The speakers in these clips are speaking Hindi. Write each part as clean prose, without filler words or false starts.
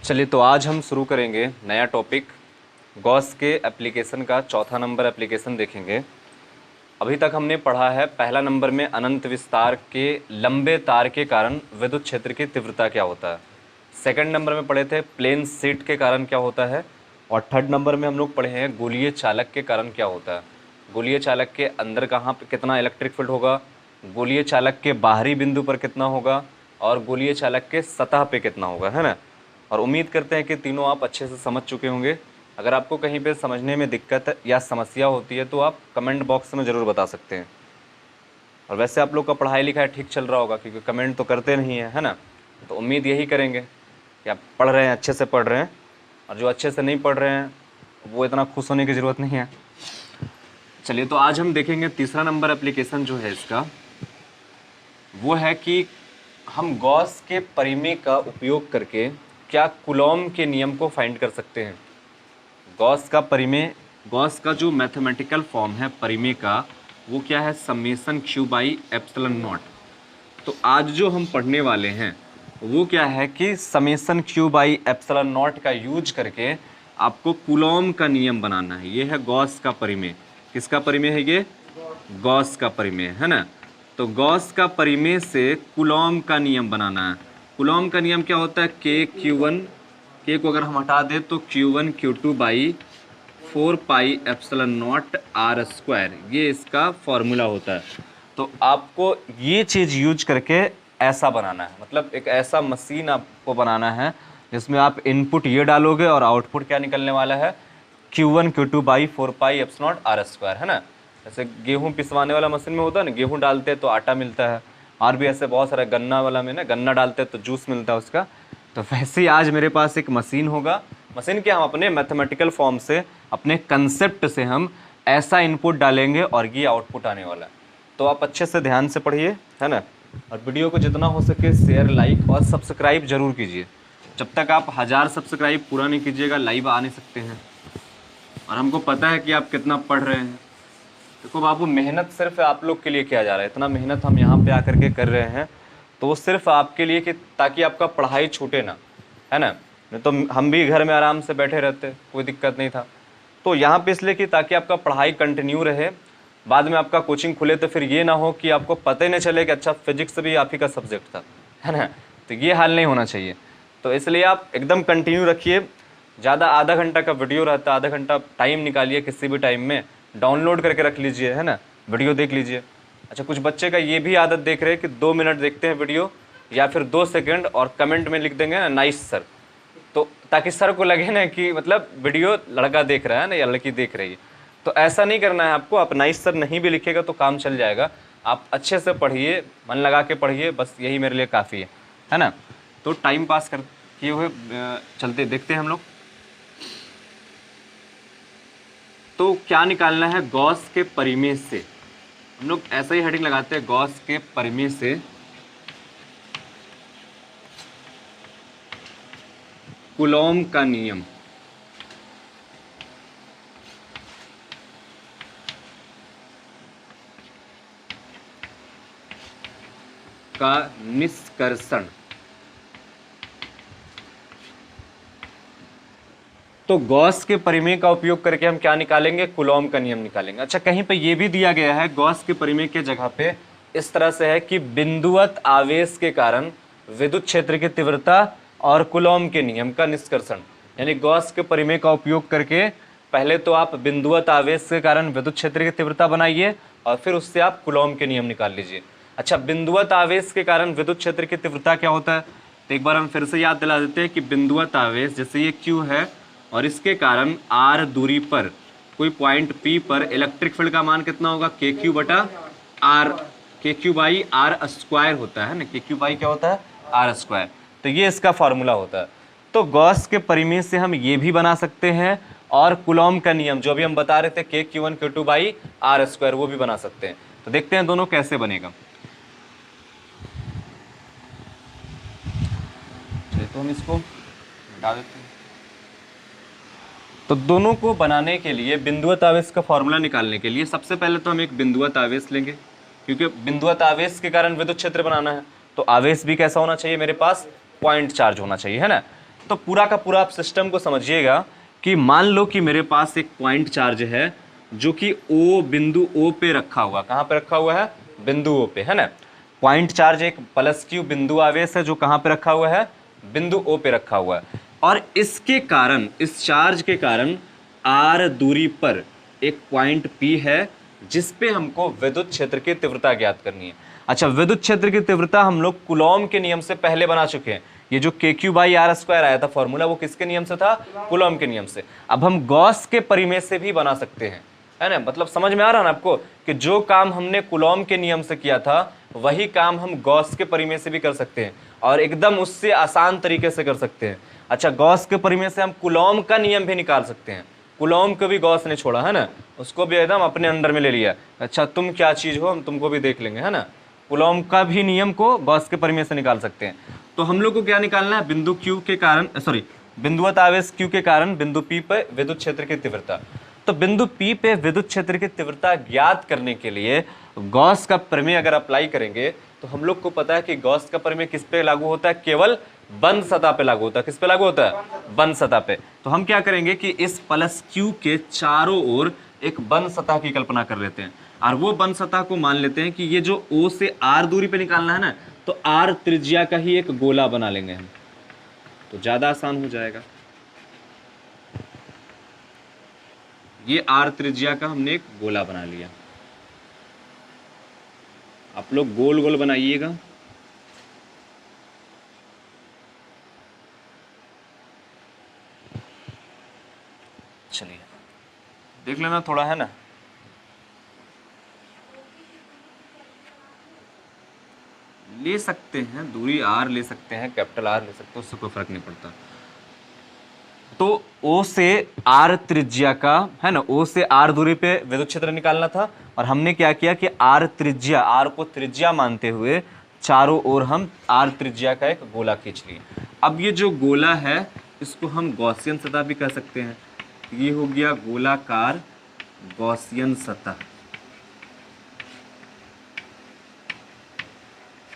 चलिए तो आज हम शुरू करेंगे नया टॉपिक। गॉस के एप्लीकेशन का चौथा नंबर एप्लीकेशन देखेंगे। अभी तक हमने पढ़ा है पहला नंबर में अनंत विस्तार के लंबे तार के कारण विद्युत क्षेत्र की तीव्रता क्या होता है। सेकंड नंबर में पढ़े थे प्लेन शीट के कारण क्या होता है। और थर्ड नंबर में हम लोग पढ़े हैं गोलीय चालक के कारण क्या होता है। गोलीय चालक के अंदर कहाँ पे कितना इलेक्ट्रिक फील्ड होगा, गोलीय चालक के बाहरी बिंदु पर कितना होगा और गोलीय चालक के सतह पे कितना होगा, है ना। और उम्मीद करते हैं कि तीनों आप अच्छे से समझ चुके होंगे। अगर आपको कहीं पे समझने में दिक्कत या समस्या होती है तो आप कमेंट बॉक्स में ज़रूर बता सकते हैं। और वैसे आप लोग का पढ़ाई लिखाई ठीक चल रहा होगा क्योंकि कमेंट तो करते नहीं है ना। तो उम्मीद यही करेंगे कि आप पढ़ रहे हैं, अच्छे से पढ़ रहे हैं। और जो अच्छे से नहीं पढ़ रहे हैं वो इतना खुश होने की ज़रूरत नहीं है। चलिए तो आज हम देखेंगे तीसरा नंबर एप्लीकेशन जो है इसका, वो है कि हम गॉस के परिमेय का उपयोग करके क्या कूलॉम के नियम को फाइंड कर सकते हैं। गॉस का परिमेय, गॉस का जो मैथमेटिकल फॉर्म है परिमेय का, वो क्या है, summation Q by epsilon not. तो आज जो हम पढ़ने वाले हैं वो क्या है कि summation Q by epsilon not का यूज करके आपको कूलॉम का नियम बनाना है। ये है गॉस का परिमेय। किसका परिमेय है ये? गॉस का परिमेय, है ना। तो गॉस का परिमेय से कूलॉम का नियम बनाना है। कूलॉम का नियम क्या होता है? के क्यू वन, के को अगर हम हटा दें तो Q1 Q2 by 4 pi epsilon nought r square, ये इसका फॉर्मूला होता है। तो आपको ये चीज़ यूज करके ऐसा बनाना है, मतलब एक ऐसा मशीन आपको बनाना है जिसमें आप इनपुट ये डालोगे और आउटपुट क्या निकलने वाला है, Q1 Q2 by 4 pi epsilon nought r square, है ना। जैसे गेहूँ पिसवाने वाला मशीन में होता है ना, गेहूँ डालते हैं तो आटा मिलता है। और भी ऐसे बहुत सारे गन्ना वाला में ना, गन्ना डालते हैं तो जूस मिलता है उसका। तो वैसे ही आज मेरे पास एक मशीन होगा। मशीन के हम अपने मैथमेटिकल फॉर्म से, अपने कंसेप्ट से हम ऐसा इनपुट डालेंगे और ये आउटपुट आने वाला है। तो आप अच्छे से ध्यान से पढ़िए, है ना। और वीडियो को जितना हो सके शेयर, लाइक और सब्सक्राइब जरूर कीजिए। जब तक आप 1000 सब्सक्राइब पूरा नहीं कीजिएगा लाइव आ नहीं सकते हैं। और हमको पता है कि आप कितना पढ़ रहे हैं। देखो बाबू, मेहनत सिर्फ आप लोग के लिए किया जा रहा है। इतना मेहनत हम यहाँ पे आकर के कर रहे हैं तो वो सिर्फ आपके लिए कि ताकि आपका पढ़ाई छूटे ना, है ना। नहीं तो हम भी घर में आराम से बैठे रहते, कोई दिक्कत नहीं था। तो यहाँ पे इसलिए कि ताकि आपका पढ़ाई कंटिन्यू रहे, बाद में आपका कोचिंग खुले तो फिर ये ना हो कि आपको पता ही नहीं चले कि अच्छा फिजिक्स भी आप ही का सब्जेक्ट था, है ना। तो ये हाल नहीं होना चाहिए। तो इसलिए आप एकदम कंटिन्यू रखिए। ज़्यादा आधा घंटा का वीडियो रहता है, आधा घंटा टाइम निकालिए किसी भी टाइम में, डाउनलोड करके रख लीजिए, है ना, वीडियो देख लीजिए। अच्छा, कुछ बच्चे का ये भी आदत देख रहे हैं कि 2 मिनट देखते हैं वीडियो या फिर 2 सेकंड और कमेंट में लिख देंगे ना नाइस सर, तो ताकि सर को लगे ना कि मतलब वीडियो लड़का देख रहा है ना या लड़की देख रही है। तो ऐसा नहीं करना है आपको। आप नाइस सर नहीं भी लिखेगा तो काम चल जाएगा। आप अच्छे से पढ़िए, मन लगा के पढ़िए, बस यही मेरे लिए काफ़ी है ना। तो टाइम पास कर किए हुए चलते देखते हैं हम लोग। तो क्या निकालना है गॉस के परिमेय से। हम लोग ऐसा ही हेडिंग लगाते हैं, गॉस के परिमेय से कूलॉम का नियम का निष्कर्षण। तो गॉस के परिमेय का उपयोग करके हम क्या निकालेंगे? कूलॉम का नियम निकालेंगे। अच्छा, कहीं पे ये भी दिया गया है गॉस के परिमेय के जगह पे इस तरह से है कि बिंदुवत आवेश के कारण विद्युत क्षेत्र की तीव्रता और कूलॉम के नियम का निष्कर्षण। यानी गॉस के परिमेय का उपयोग करके पहले तो आप बिंदुवत आवेश के कारण विद्युत क्षेत्र की तीव्रता बनाइए और फिर उससे आप कूलॉम के नियम निकाल लीजिए। अच्छा, बिंदुवत आवेश के कारण विद्युत क्षेत्र की तीव्रता क्या होता है? तो एक बार हम फिर से याद दिला देते हैं कि बिंदुवत आवेश, जैसे ये Q है और इसके कारण R दूरी पर कोई पॉइंट P पर इलेक्ट्रिक फील्ड का मान कितना होगा? KQ बटा R, KQ by R square होता है ना। KQ बाई क्या होता है? R square. तो ये इसका फॉर्मूला होता है। तो गॉस के परिमेय से हम ये भी बना सकते हैं और कूलॉम का नियम जो अभी हम बता रहे थे KQ1 Q2 by R square, वो भी बना सकते हैं। तो देखते हैं दोनों कैसे बनेगा। तो हम इसको हटा देते हैं। तो दोनों को बनाने के लिए, बिंदुवत आवेश का फॉर्मूला निकालने के लिए सबसे पहले तो हम एक बिंदुवत आवेश लेंगे, क्योंकि बिंदुवत आवेश के कारण विद्युत क्षेत्र बनाना है। तो आवेश भी कैसा होना चाहिए मेरे पास? पॉइंट चार्ज होना चाहिए, है ना। तो पूरा का पूरा आप सिस्टम को समझिएगा कि मान लो कि मेरे पास एक पॉइंट चार्ज है जो कि ओ, बिंदु ओ पे रखा हुआ, कहाँ पे रखा हुआ है, बिंदु ओ पे, है ना। पॉइंट चार्ज एक प्लस क्यू बिंदु आवेश है जो कहाँ पे रखा हुआ है, बिंदु ओ पे रखा हुआ है। और इसके कारण, इस चार्ज के कारण आर दूरी पर एक पॉइंट पी है जिस पे हमको विद्युत क्षेत्र की तीव्रता ज्ञात करनी है। अच्छा, विद्युत क्षेत्र की तीव्रता हम लोग कूलॉम के नियम से पहले बना चुके हैं। ये जो KQ/R² आया था फॉर्मूला, वो किसके नियम से था, कूलॉम के नियम से। अब हम गॉस के परिमेय से भी बना सकते हैं, है ना। मतलब समझ में आ रहा है ना आपको कि जो काम हमने कूलॉम के नियम से किया था वही काम हम गॉस के परिमेय से भी कर सकते हैं, और एकदम उससे आसान तरीके से कर सकते हैं। अच्छा, गॉस के परिमेय से हम कूलॉम का नियम भी निकाल सकते हैं। कूलॉम को भी गॉस ने छोड़ा, है ना, उसको भी एकदम अपने अंडर में ले लिया। अच्छा, तुम क्या चीज हो, हम तुमको भी देख लेंगे, है ना। कूलॉम का भी नियम को गॉस के परिमेय से निकाल सकते हैं। तो हम लोग को क्या निकालना है, बिंदु क्यू के कारण, सॉरी, बिंदुवत आवेश क्यू के कारण बिंदु पी पर विद्युत क्षेत्र की तीव्रता। तो बिंदु पी पे विद्युत क्षेत्र की तीव्रता ज्ञात करने के लिए गॉस का प्रमेय अगर अप्लाई करेंगे तो हम लोग को पता है कि गॉस का प्रमेय किस पे लागू होता है, केवल बंद सतह पे लागू होता है। किस पे लागू होता है, बंद सतह पे। तो हम क्या करेंगे कि इस प्लस क्यू के चारों ओर एक बंद सतह की कल्पना कर लेते हैं, और वो बंद सतह को मान लेते हैं कि ये जो O से R दूरी पे निकालना है ना, तो R त्रिज्या का ही एक गोला बना लेंगे हम, तो ज्यादा आसान हो जाएगा। ये R त्रिज्या का हमने एक गोला बना लिया। आप लोग गोल गोल बनाइएगा। चलिए देख लेना थोड़ा, है ना। ले सकते हैं दूरी R ले सकते हैं, कैपिटल R ले सकते हैं, उससे कोई फर्क नहीं पड़ता। तो O से R त्रिज्या का, है ना, O से R दूरी पे विद्युत क्षेत्र निकालना था, और हमने क्या किया कि R त्रिज्या, R को त्रिज्या मानते हुए चारों ओर हम R त्रिज्या का एक गोला खींच लिए। अब ये जो गोला है इसको हम गॉसियन सतह भी कह सकते हैं। ये हो गया गोलाकार गॉसियन सतह,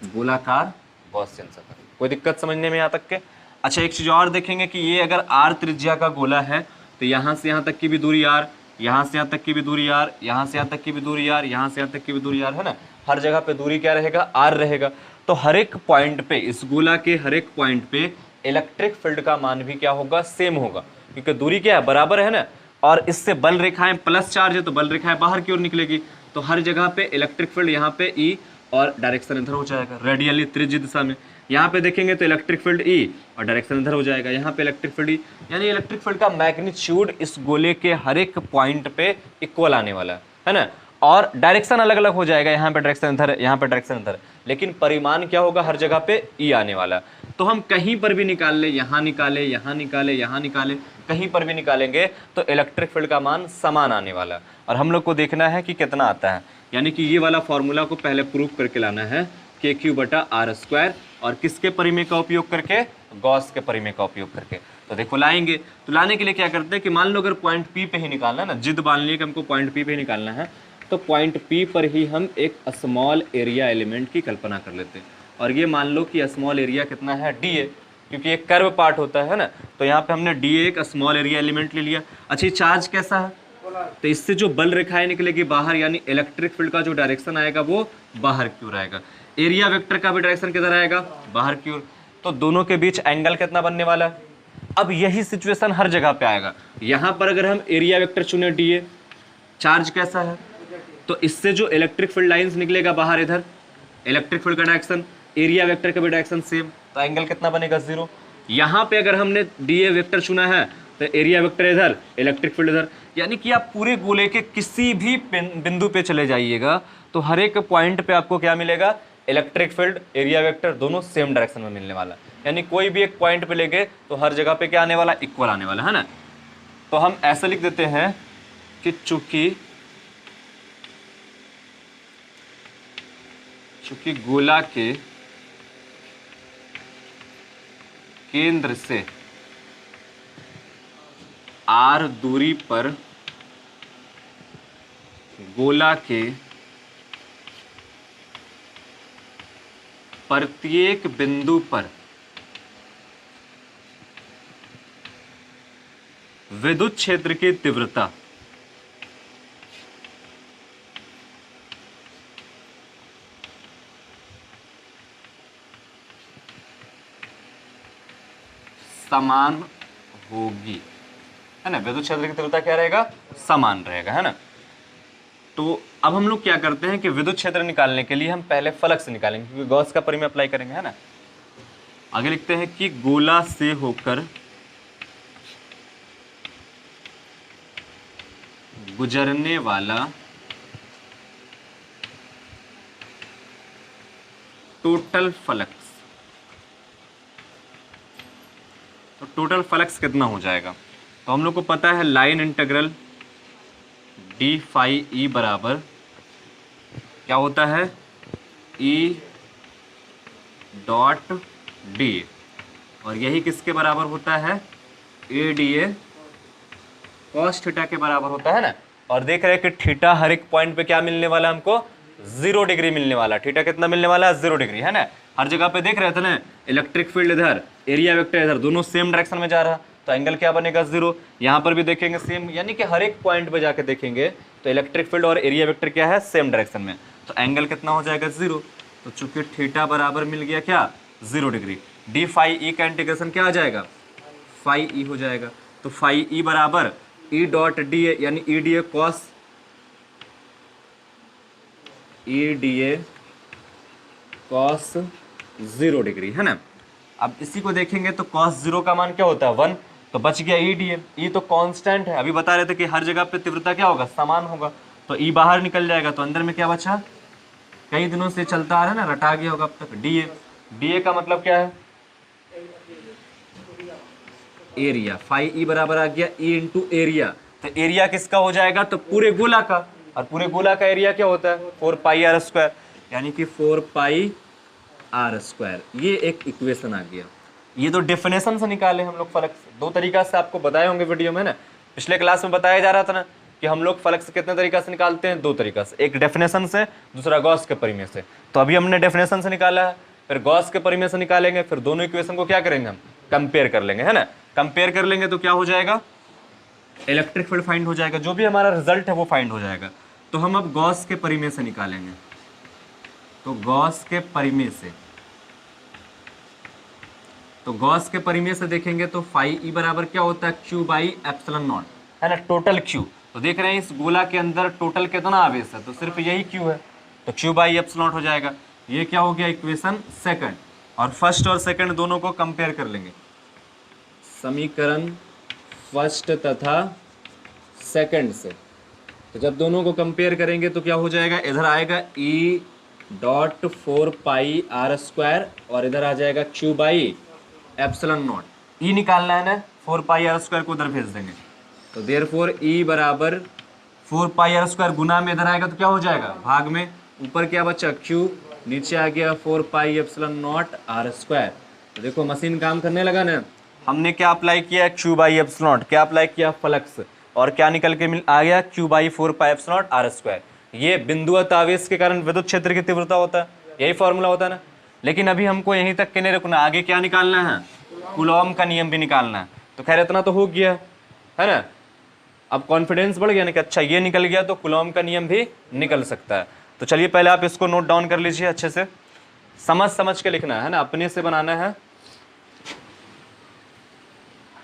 गोलाकार गॉसियन सतह। कोई दिक्कत समझने में यहाँ तक के? अच्छा, एक चीज और देखेंगे कि ये अगर R त्रिज्या का गोला है तो यहाँ से यहाँ तक की भी दूरी R, यहाँ से यहाँ तक की भी दूरी R, यहाँ से यहाँ तक की भी दूरी R, यहाँ से यहाँ तक की भी दूरी R, है ना। हर जगह पे दूरी क्या रहेगा, R रहेगा। तो हर एक पॉइंट पे, इस गोला के हर एक पॉइंट पे इलेक्ट्रिक फील्ड का मान भी क्या होगा, सेम होगा, क्योंकि दूरी क्या है, बराबर है ना। और इससे बल रेखाएं प्लस चार्ज है तो बल रेखाएं बाहर की ओर निकलेगी, तो हर जगह पे इलेक्ट्रिक फील्ड यहाँ पे E और डायरेक्शन इधर हो जाएगा, रेडियली त्रिज्य दिशा में। यहाँ पे देखेंगे तो इलेक्ट्रिक फील्ड E और डायरेक्शन इधर हो जाएगा, यहाँ पे इलेक्ट्रिक फील्ड E, यानी इलेक्ट्रिक फील्ड का मैग्नीट्यूड इस गोले के हर एक पॉइंट पे इक्वल आने वाला है ना। और डायरेक्शन अलग अलग हो जाएगा, यहाँ पे डायरेक्शन इधर, यहाँ पे डायरेक्शन इधर, लेकिन परिमाण क्या होगा, हर जगह पे E आने वाला। तो हम कहीं पर भी निकाल ले, यहाँ निकाले, यहाँ निकाले, यहाँ निकाले, कहीं पर भी निकालेंगे तो इलेक्ट्रिक फील्ड का मान समान आने वाला। और हम लोग को देखना है कि कितना आता है, यानी कि ये वाला फॉर्मूला को पहले प्रूव करके लाना है, KQ/R², और किसके परिमेय का उपयोग करके, गॉस के परिमेय का उपयोग करके। तो देखो लाएंगे, तो लाने के लिए क्या करते हैं कि मान लो अगर पॉइंट P पे ही निकालना है ना, जिद मान ली कि हमको पॉइंट P पे ही निकालना है, तो पॉइंट P पर ही हम एक स्मॉल एरिया एलिमेंट की कल्पना कर लेते हैं। और ये मान लो कि स्मॉल एरिया कितना है, DA, क्योंकि एक कर्व पार्ट होता है ना, तो यहाँ पे हमने DA एक स्मॉल एरिया एलिमेंट ले लिया। अच्छा, ये चार्ज कैसा है, तो इससे जो बल रेखाएं निकलेगी बाहर, यानी इलेक्ट्रिक फील्ड का जो डायरेक्शन आएगा वो बाहर की ओर आएगा, एरिया वेक्टर का भी डायरेक्शन किधर आएगा, बाहर की ओर। तो दोनों के बीच एंगल कितना बनने वाला है। अब यही सिचुएशन हर जगह पे आएगा। यहाँ पर अगर हम एरिया वेक्टर चुने DA, चार्ज कैसा है, तो इससे जो इलेक्ट्रिक फील्ड लाइंस निकलेगा बाहर, इधर इलेक्ट्रिक फील्ड का डायरेक्शन, एरिया वेक्टर का भी डायरेक्शन सेम, तो एंगल कितना बनेगा, 0। यहाँ पे अगर हमने DA वेक्टर चुना है तो एरिया वेक्टर इधर, इलेक्ट्रिक फील्ड इधर, यानी कि आप पूरे गोले के किसी भी बिंदु पे चले जाइएगा तो हर एक पॉइंट पे आपको क्या मिलेगा, इलेक्ट्रिक फील्ड, एरिया वेक्टर दोनों सेम डायरेक्शन में मिलने वाला। यानी कोई भी एक पॉइंट पे लेंगे तो हर जगह पे क्या आने वाला, इक्वल आने वाला, है ना। तो हम ऐसा लिख देते हैं कि चूंकि गोला के केंद्र से R दूरी पर गोला के प्रत्येक बिंदु पर विद्युत क्षेत्र की तीव्रता समान होगी, है ना। विद्युत क्षेत्र की तीव्रता क्या रहेगा, समान रहेगा, है ना। तो अब हम लोग क्या करते हैं कि विद्युत क्षेत्र निकालने के लिए हम पहले फ्लक्स निकालेंगे, क्योंकि गॉस का परिमेय अप्लाई करेंगे, है ना। आगे लिखते हैं कि गोला से होकर गुजरने वाला टोटल फ्लक्स, तो टोटल फ्लक्स कितना हो जाएगा। तो हम लोग को पता है line integral d phi E बराबर क्या होता है, ई डॉट डी, और यही किसके बराबर होता है, A D A cos theta के बराबर होता है ना। और देख रहे हैं कि थीटा हर एक पॉइंट पे क्या मिलने वाला है हमको, 0 डिग्री मिलने वाला। थीटा कितना मिलने वाला है, 0 डिग्री, है ना। हर जगह पे देख रहे थे ना, इलेक्ट्रिक फील्ड इधर, एरिया वेक्टर इधर, दोनों सेम डायरेक्शन में जा रहा, तो एंगल क्या बनेगा, 0। यहाँ पर भी देखेंगे सेम, यानी कि हर एक पॉइंट पे जाके देखेंगे तो इलेक्ट्रिक फील्ड और एरिया वेक्टर क्या है, सेम डायरेक्शन में, तो एंगल कितना हो जाएगा, 0। तो चूंकि थीटा बराबर मिल गया क्या, 0 डिग्री, डी फाई ई का इंटीग्रेशन क्या आ जाएगा, फाई ई हो जाएगा। तो फाई ई बराबर ई डॉट डी ए, यानी E D A cos, E D A cos 0 degree, है ना। अब इसी को देखेंगे तो कॉस 0 का मान क्या होता है, 1, तो बच गया ई डी ए। ई तो कांस्टेंट है, अभी बता रहे थे कि हर जगह पे तीव्रता क्या होगा, समान होगा, तो ई बाहर निकल जाएगा, तो अंदर में क्या बचा, कई दिनों से चलता आ रहा है ना, रटा गया होगा अब तक, डी ए। डी ए का मतलब क्या है, एरिया। फाई ई बराबर आ गया ई इंटू एरिया, तो एरिया किसका हो जाएगा, तो पूरे गोला का, और पूरे गोला का एरिया क्या होता है, 4 पाई आर स्क्वायर, यानी कि 4 पाई आर स्क्वायर। ये एक इक्वेशन आ गया। ये तो डेफिनेशन से निकाले हम लोग फ्लक्स, दो तरीका से आपको बताए होंगे वीडियो में ना। पिछले क्लास में बताया जा रहा था ना कि हम लोग फ्लक्स कितने तरीका से निकालते हैं, दो तरीका से, एक डेफिनेशन से, दूसरा गॉस के परिमेय से। तो अभी हमने डेफिनेशन से निकाला है, फिर गॉस के परिमेय से निकालेंगे, फिर दोनों इक्वेशन को क्या करेंगे, हम कंपेयर कर लेंगे, है ना। कंपेयर कर लेंगे तो क्या हो जाएगा, इलेक्ट्रिक फील्ड फाइंड हो जाएगा, जो भी हमारा रिजल्ट है वो फाइंड हो जाएगा। तो हम अब गॉस के परिमेय से निकालेंगे, तो गॉस के परिमेय से, तो गॉस के परिमेय से देखेंगे तो फाई ई बराबर क्या होता है, क्यू बाई एप्सिलॉन नॉट, है ना, टोटल क्यू। तो देख रहे हैं इस गोला के अंदर टोटल कितना आवेश है, तो सिर्फ यही क्यू है, तो क्यू बाई एप्सिलॉन नॉट हो जाएगा। ये क्या हो गया, इक्वेशन सेकंड, और फर्स्ट और सेकंड दोनों को कंपेयर कर लेंगे, समीकरण फर्स्ट तथा सेकंड से। तो जब दोनों को कंपेयर करेंगे तो क्या हो जाएगा, इधर आएगा E dot 4 pi r square, और इधर आ जाएगा q by epsilon nought. E निकालना है ना, 4 पाई आर स्क्वायर को उधर भेज देंगे, तो देयरफॉर ई बराबर 4 पाई आर स्क्वायर, गुना में इधर आएगा तो क्या हो जाएगा, भाग में, ऊपर क्या बचा, क्यू, नीचे आ गया 4 pi epsilon nought r square. तो देखो मशीन काम करने लगा ना। हमने क्या अप्लाई किया, क्यू बाई एप्सिलॉन नॉट, क्या अप्लाई किया, फ्लक्स, और क्या निकल के मिल आ गया, q by 4 pi epsilon nought r square. ये बिंदुवत आवेश के कारण विद्युत क्षेत्र की तीव्रता होता है, यही फॉर्मूला होता है ना। लेकिन अभी हमको यहीं तक के नहीं रुकना, आगे क्या निकालना है, कूलॉम का नियम भी निकालना है। तो खैर इतना तो हो गया, है ना। अब कॉन्फिडेंस बढ़ गया ना कि अच्छा ये निकल गया तो कूलॉम का नियम भी निकल सकता है। तो चलिए पहले आप इसको नोट डाउन कर लीजिए, अच्छे से समझ समझ के लिखना है ना, अपने से बनाना है।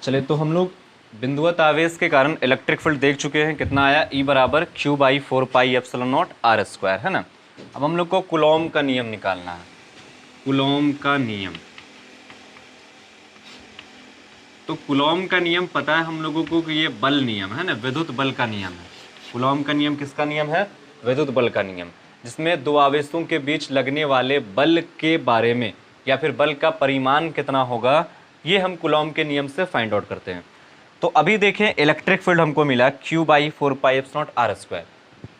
चलिए तो हम लोग बिंदुवत आवेश के कारण इलेक्ट्रिक फील्ड देख चुके हैं, कितना आया, ई बराबर q by 4 pi epsilon nought r square, है ना। अब हम लोग को कूलॉम का नियम निकालना है, कूलॉम का नियम। तो कूलॉम का नियम पता है हम लोगों को कि ये बल नियम है ना, विद्युत बल का नियम है। कूलॉम का नियम किसका नियम है, विद्युत बल का नियम, जिसमें दो आवेशों के बीच लगने वाले बल के बारे में, या फिर बल का परिमाण कितना होगा, ये हम कूलॉम के नियम से फाइंड आउट करते हैं। तो अभी देखें इलेक्ट्रिक फील्ड हमको मिला q by 4 pi epsilon nought r square.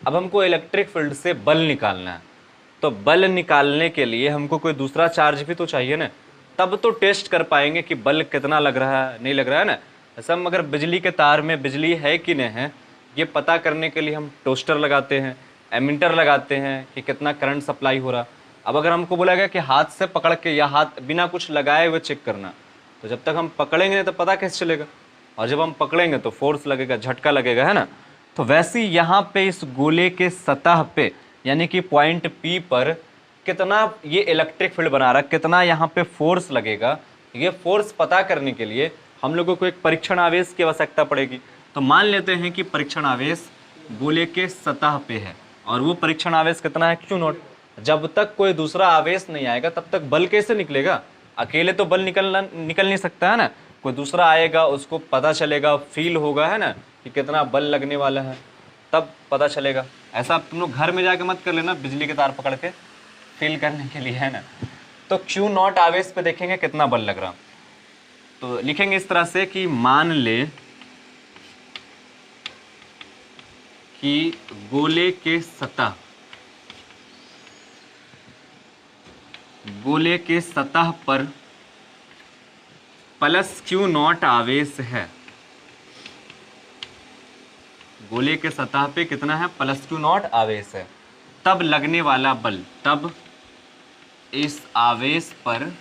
अब हमको इलेक्ट्रिक फील्ड से बल निकालना है, तो बल निकालने के लिए हमको कोई दूसरा चार्ज भी तो चाहिए ना, तब तो टेस्ट कर पाएंगे कि बल कितना लग रहा है, नहीं लग रहा है ना। ऐसा हम अगर बिजली के तार में बिजली है कि नहीं है, ये पता करने के लिए हम टोस्टर लगाते हैं, एमीटर लगाते हैं कि कितना करंट सप्लाई हो रहा। अब अगर हमको बोला गया कि हाथ से पकड़ के या हाथ बिना कुछ लगाए हुए चेक करना, तो जब तक हम पकड़ेंगे नहीं तो पता कैसे चलेगा, और जब हम पकड़ेंगे तो फोर्स लगेगा, झटका लगेगा, है ना। तो वैसे ही यहाँ पे इस गोले के सतह पे यानी कि पॉइंट P पर कितना ये इलेक्ट्रिक फील्ड बना रहा है, कितना यहाँ पे फोर्स लगेगा, ये फोर्स पता करने के लिए हम लोगों को एक परीक्षण आवेश की आवश्यकता पड़ेगी। तो मान लेते हैं कि परीक्षण आवेश गोले के सतह पे है और वो परीक्षण आवेश कितना है, Q0। जब तक कोई दूसरा आवेश नहीं आएगा तब तक बल कैसे निकलेगा, अकेले तो बल निकल नहीं सकता, है ना। कोई दूसरा आएगा, उसको पता चलेगा, फील होगा, है ना, कि कितना बल लगने वाला है, तब पता चलेगा। ऐसा आप तुम लोग घर में जाके मत कर लेना बिजली के तार पकड़ के फील करने के लिए, है ना। तो Q0 आवेश पे देखेंगे कितना बल लग रहा। तो लिखेंगे इस तरह से कि मान ले कि गोले के सतह पर प्लस Q0 आवेश है। गोले के सतह पे कितना है, प्लस Q0 आवेश है। तब लगने वाला बल, तब इस आवेश पर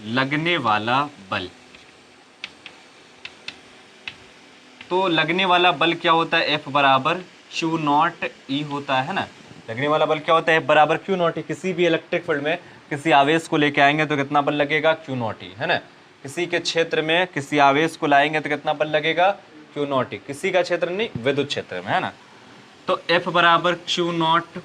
लगने वाला बल, तो लगने वाला बल क्या होता है, F बराबर Q0 E होता है ना। लगने वाला बल क्या होता है, F बराबर Q0 E। किसी भी इलेक्ट्रिक फील्ड में किसी आवेश को लेके आएंगे तो कितना बल लगेगा, Q0 E, है ना। किसी के क्षेत्र में किसी आवेश को लाएंगे तो कितना बल लगेगा, Q0 E। किसी का क्षेत्र नहीं, विद्युत क्षेत्र में, है ना। तो F बराबर Q0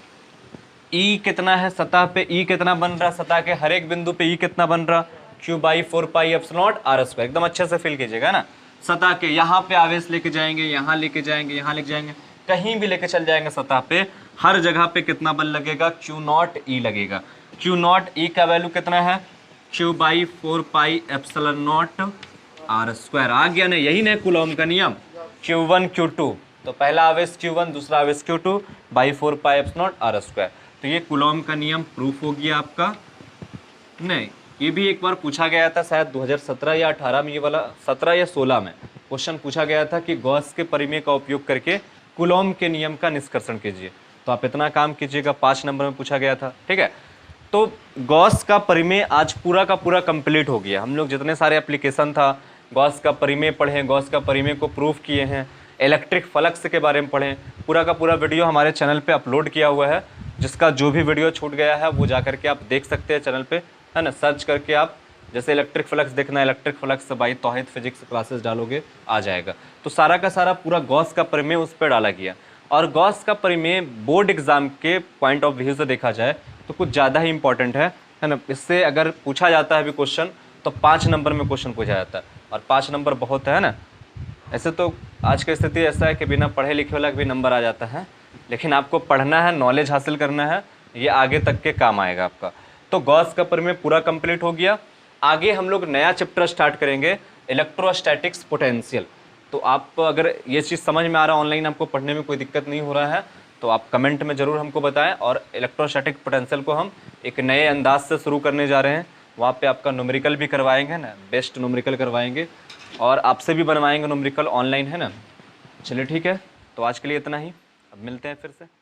E कितना है, सतह पे E कितना बन रहा, सतह के हर एक बिंदु पे E कितना बन रहा, Q/4πε0 r²। एकदम अच्छे से फील कीजिएगा ना। सतह के यहाँ पे आवेश लेके जाएंगे, यहाँ लेके जाएंगे, यहाँ लेके जाएंगे, कहीं भी लेके चल जाएंगे सतह पे, हर जगह पे कितना बल लगेगा, Q0 E लगेगा। Q0 E का वैल्यू कितना है, Q/4πε0 r²। आ गया ना, यही ना कूलॉम का नियम, Q1 Q2। तो पहला आवेश Q1, दूसरा आवेश Q2 4πε0 r²। तो ये कूलॉम का नियम प्रूफ हो गया आपका। नहीं, ये भी एक बार पूछा गया था शायद 2017 या 18 में, ये वाला 17 या 16 में क्वेश्चन पूछा गया था कि गॉस के परिमेय का उपयोग करके कूलॉम के नियम का निष्कर्षण कीजिए। तो आप इतना काम कीजिएगा, 5 नंबर में पूछा गया था, ठीक है। तो गॉस का परिमेय आज पूरा का पूरा कंप्लीट हो गया। हम लोग जितने सारे एप्लीकेशन था, गॉस का परिमेय पढ़े, गॉस का परिमेय को प्रूफ किए हैं, इलेक्ट्रिक फ्लक्स के बारे में पढ़ें। पूरा का पूरा वीडियो हमारे चैनल पे अपलोड किया हुआ है, जिसका जो भी वीडियो छूट गया है वो जा करके आप देख सकते हैं चैनल पे, है ना। सर्च करके आप जैसे इलेक्ट्रिक फ्लक्स देखना है, electric flux by Tauheed physics classes डालोगे, आ जाएगा। तो सारा का सारा पूरा गॉस का परिमेय उस पर डाला गया। और गॉस का परिमेय बोर्ड एग्जाम के पॉइंट ऑफ व्यू से देखा जाए तो कुछ ज़्यादा ही इंपॉर्टेंट है ना। इससे अगर पूछा जाता है अभी क्वेश्चन तो 5 नंबर में क्वेश्चन पूछा जाता है, और 5 नंबर बहुत है ना। ऐसे तो आज की स्थिति ऐसा है कि बिना पढ़े लिखे वाला भी नंबर आ जाता है, लेकिन आपको पढ़ना है, नॉलेज हासिल करना है, ये आगे तक के काम आएगा आपका। तो गॉस का परिमेय पूरा कंप्लीट हो गया। आगे हम लोग नया चैप्टर स्टार्ट करेंगे, इलेक्ट्रोस्टैटिक्स पोटेंशियल। तो आप अगर ये चीज़ समझ में आ रहा है, ऑनलाइन आपको पढ़ने में कोई दिक्कत नहीं हो रहा है, तो आप कमेंट में ज़रूर हमको बताएं। और इलेक्ट्रोस्टैटिक पोटेंशियल को हम एक नए अंदाज से शुरू करने जा रहे हैं। वहाँ पे आपका न्यूमेरिकल भी करवाएंगे ना, बेस्ट न्यूमेरिकल करवाएंगे, और आपसे भी बनवाएंगे न्यूमेरिकल ऑनलाइन, है ना। चलिए ठीक है, तो आज के लिए इतना ही, अब मिलते हैं फिर से।